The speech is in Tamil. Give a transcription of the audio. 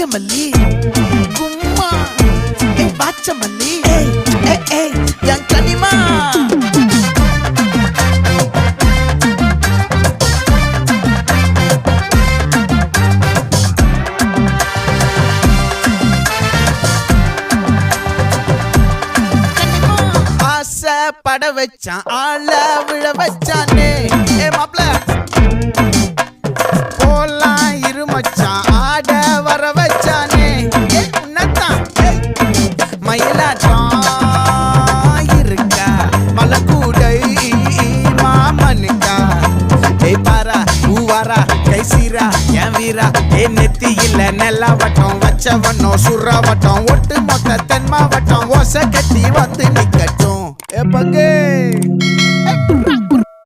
நாகமல்லி கும்மா பாச்சமல்லி என் கனிமா பட வச்சான் ஆள விழ வச்சானே மாப்ள போலாம் இருமச்சான் ஆட வர வச்சானே உன்னதான் மயிலாட்டம் இருக்கா மலக்கூடை மாமனுக்கா பாரா பூவாரா கைசீரா என் வீரா நெத்தி இல்ல நெல்லாவட்டம் வச்சவட்டம் சுறாவட்டம் ஒட்டு மொத்த தென் மாவட்டம் ஓசை கட்டி வந்து நிக்கட்டும் பங்கே